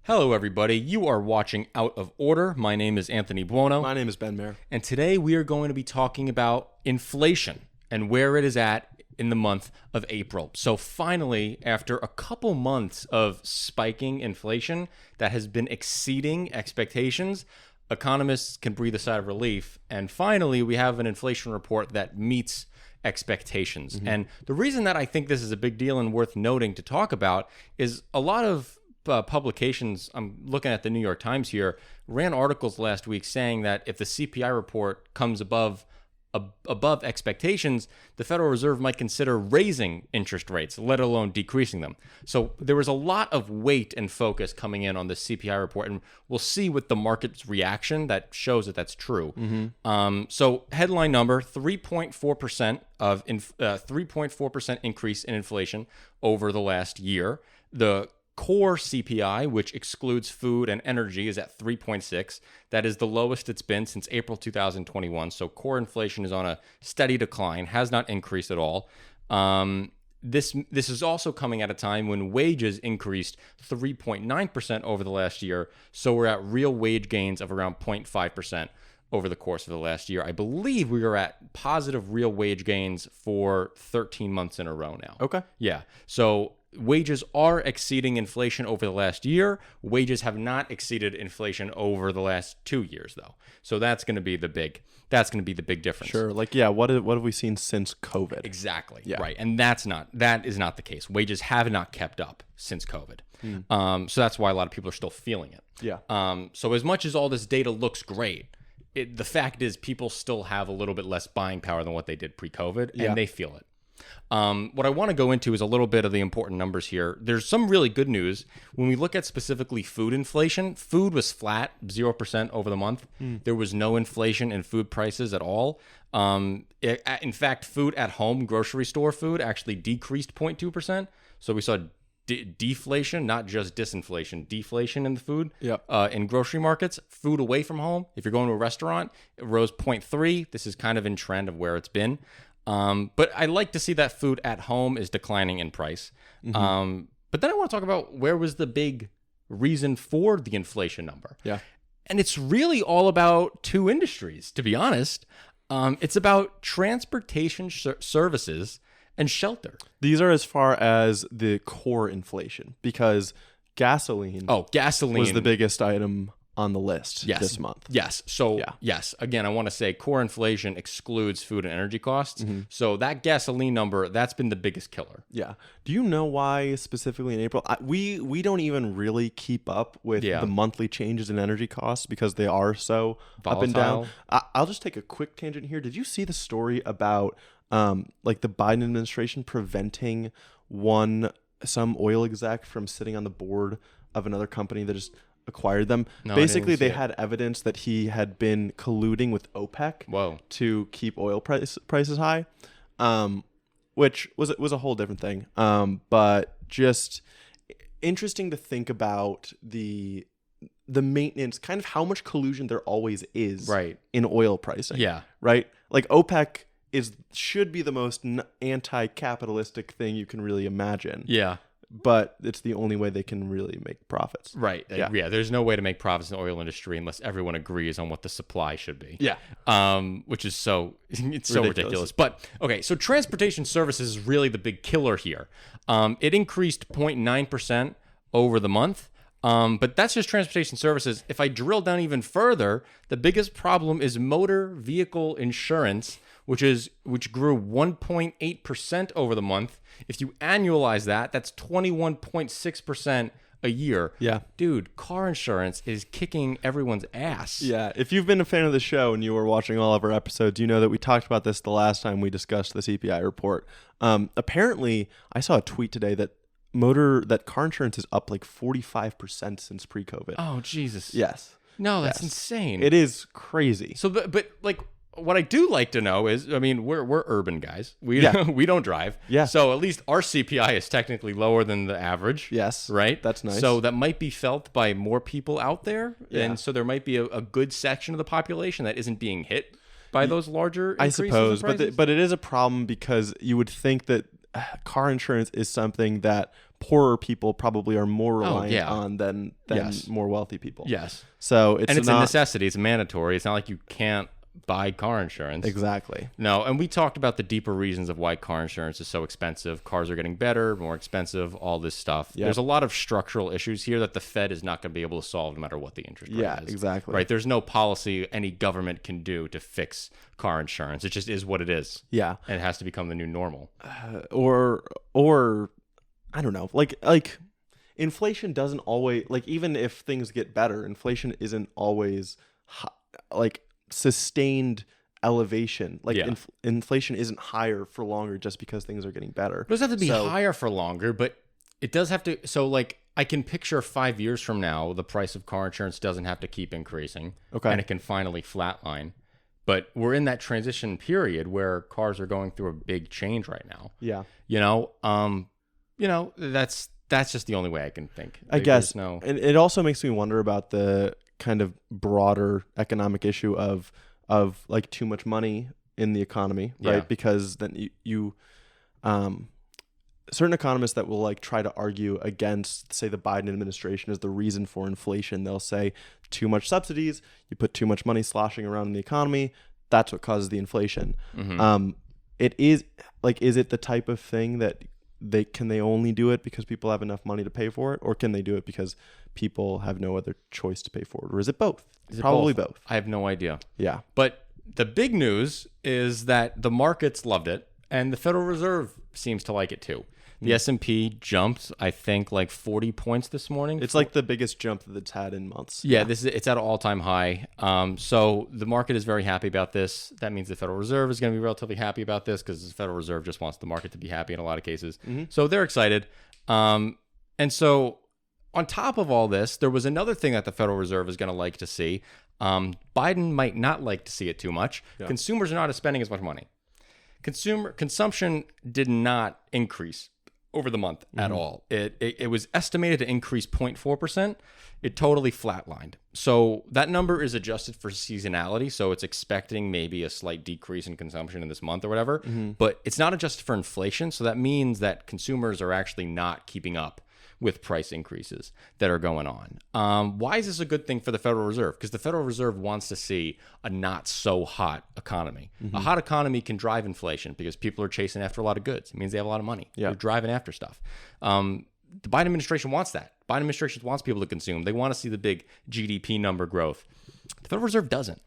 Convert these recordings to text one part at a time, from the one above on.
Hello, everybody. You are watching Out of Order. My name is Anthony Buono. My name is Ben Mayer. And today we are going to be talking about inflation and where it is at in the month of April. So finally, after a couple months of spiking inflation that has been exceeding expectations, economists can breathe a sigh of relief. And finally, we have an inflation report that meets expectations. Mm-hmm. And the reason that I think this is a big deal and worth noting to talk about is a lot of publications, I'm looking at the New York Times here, ran articles last week saying that if the CPI report comes above expectations, the Federal Reserve might consider raising interest rates, let alone decreasing them. So there was a lot of weight and focus coming in on the CPI report, and we'll see with the market's reaction that shows that that's true. Mm-hmm. So headline number: 3.4% increase in inflation over the last year. The core CPI, which excludes food and energy, is at 3.6. That is the lowest it's been since April 2021. So core inflation is on a steady decline, has not increased at all. This is also coming at a time when wages increased 3.9% over the last year. So we're at real wage gains of around 0.5% over the course of the last year. I believe we are at positive real wage gains for 13 months in a row now. Okay. Yeah. So wages are exceeding inflation over the last year. Wages have not exceeded inflation over the last 2 years, though. So that's going to be the big difference. Sure. Like, yeah, what have we seen since COVID? Exactly. Yeah. Right. And that is not the case. Wages have not kept up since COVID. So that's why a lot of people are still feeling it. Yeah. So as much as all this data looks great, the fact is people still have a little bit less buying power than what they did pre-COVID, and they feel it. What I want to go into is a little bit of the important numbers here. There's some really good news. When we look at specifically food inflation, food was flat, 0% over the month. There was no inflation in food prices at all. In fact, food at home, grocery store food, actually decreased 0.2%. So we saw deflation, not just disinflation, deflation in the food. In grocery markets. Food away from home, if you're going to a restaurant, it rose 0.3. This is kind of in trend of where it's been. But I like to see that food at home is declining in price. Mm-hmm. But then I want to talk about where was the big reason for the inflation number. Yeah. And it's really all about two industries, to be honest. It's about transportation services and shelter. These are as far as the core inflation, because gasoline was the biggest item on the list this month. Yes. So, yes, again, I want to say core inflation excludes food and energy costs. Mm-hmm. So that gasoline number, that's been the biggest killer. Yeah. Do you know why specifically in April? We don't even really keep up with the monthly changes in energy costs because they are so volatile. Up and down. I'll just take a quick tangent here. Did you see the story about like the Biden administration preventing some oil exec from sitting on the board of another company that just acquired them? No, basically, they had evidence that he had been colluding with OPEC to keep oil prices high, which was a whole different thing. But just interesting to think about the maintenance, kind of how much collusion there always is in oil pricing. Yeah. Right? Like OPEC should be the most anti-capitalistic thing you can really imagine. Yeah. But it's the only way they can really make profits. Right. Yeah. There's no way to make profits in the oil industry unless everyone agrees on what the supply should be. Yeah. Which is so ridiculous. But okay, so transportation services is really the big killer here. It increased 0.9% over the month. But that's just transportation services. If I drill down even further, the biggest problem is motor vehicle insurance, which grew 1.8% over the month. If you annualize that, that's 21.6% a year. Yeah. Dude, car insurance is kicking everyone's ass. Yeah. If you've been a fan of the show and you were watching all of our episodes, you know that we talked about this the last time we discussed the CPI report. Apparently, I saw a tweet today that car insurance is up like 45% since pre-COVID. Oh, Jesus. Yes. No, that's insane. It is crazy. So, but like, what I do like to know is, I mean, we're urban guys. We don't drive. Yeah. So at least our CPI is technically lower than the average. Yes. Right? That's nice. So that might be felt by more people out there. Yeah. And so there might be a good section of the population that isn't being hit by those larger increases, I suppose. in prices. But it is a problem because you would think that car insurance is something that poorer people probably are more reliant yeah. on than more wealthy people. Yes. So it's a necessity. It's mandatory. It's not like you can't buy car insurance. Exactly. No, and we talked about the deeper reasons of why car insurance is so expensive. Cars are getting better, more expensive, all this stuff. Yep. There's a lot of structural issues here that the Fed is not going to be able to solve no matter what the interest rate is. Yeah, exactly. Right? There's no policy any government can do to fix car insurance. It just is what it is. Yeah. And it has to become the new normal. Or I don't know. Like inflation doesn't always, like, even if things get better, inflation isn't always like sustained elevation. Like inflation isn't higher for longer just because things are getting better. It doesn't have to be higher for longer, but it does have to. So like I can picture 5 years from now, the price of car insurance doesn't have to keep increasing. Okay. And it can finally flatline. But we're in that transition period where cars are going through a big change right now. Yeah. That's just the only way I can think. I guess. And it also makes me wonder about the kind of broader economic issue of like too much money in the economy, right? Yeah. Because then you certain economists that will like try to argue against, say, the Biden administration as the reason for inflation. They'll say too much subsidies, you put too much money sloshing around in the economy, that's what causes the inflation. Mm-hmm. It is like, is it the type of thing that they only do it because people have enough money to pay for it, or can they do it because people have no other choice to pay for it, or is it both? Probably both. I have no idea. Yeah. But the big news is that the markets loved it, and the Federal Reserve seems to like it too. The S&P jumped, I think, like 40 points this morning. It's like the biggest jump that it's had in months. Yeah, it's at an all-time high. So the market is very happy about this. That means the Federal Reserve is going to be relatively happy about this because the Federal Reserve just wants the market to be happy in a lot of cases. Mm-hmm. So they're excited. And so on top of all this, there was another thing that the Federal Reserve is going to like to see. Biden might not like to see it too much. Yeah. Consumers are not spending as much money. Consumption did not increase over the month at all. It was estimated to increase 0.4%. It totally flatlined. So that number is adjusted for seasonality. So it's expecting maybe a slight decrease in consumption in this month or whatever. Mm-hmm. But it's not adjusted for inflation. So that means that consumers are actually not keeping up with price increases that are going on. Why is this a good thing for the Federal Reserve? Because the Federal Reserve wants to see a not so hot economy. Mm-hmm. A hot economy can drive inflation because people are chasing after a lot of goods. It means they have a lot of money. Yeah. They're driving after stuff. The Biden administration wants that. Biden administration wants people to consume. They want to see the big GDP number growth. The Federal Reserve doesn't.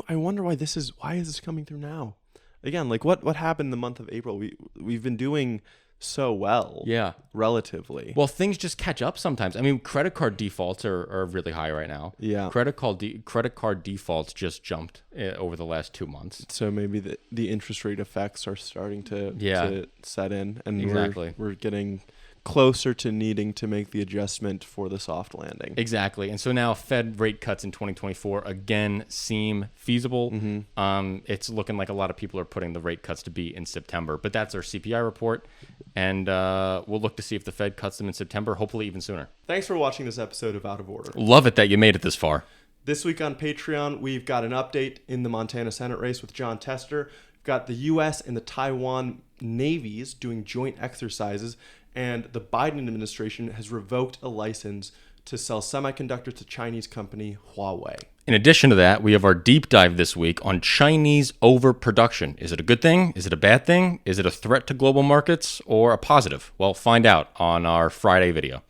I wonder why is this coming through now? Again, like what happened in the month of April? We've been doing so well, relatively. Well, things just catch up sometimes. I mean, credit card defaults are really high right now. Yeah, credit card defaults just jumped over the last 2 months. So maybe the interest rate effects are starting to set in, and exactly we're getting closer to needing to make the adjustment for the soft landing. Exactly. And so now Fed rate cuts in 2024 again seem feasible. Mm-hmm. It's looking like a lot of people are putting the rate cuts to be in September, but that's our CPI report. And we'll look to see if the Fed cuts them in September, hopefully even sooner. Thanks for watching this episode of Out of Order. Love it that you made it this far. This week on Patreon, we've got an update in the Montana Senate race with John Tester. We've got the U.S. and the Taiwan navies doing joint exercises, and the Biden administration has revoked a license to sell semiconductors to Chinese company Huawei. In addition to that, we have our deep dive this week on Chinese overproduction. Is it a good thing? Is it a bad thing? Is it a threat to global markets or a positive? Well, find out on our Friday video.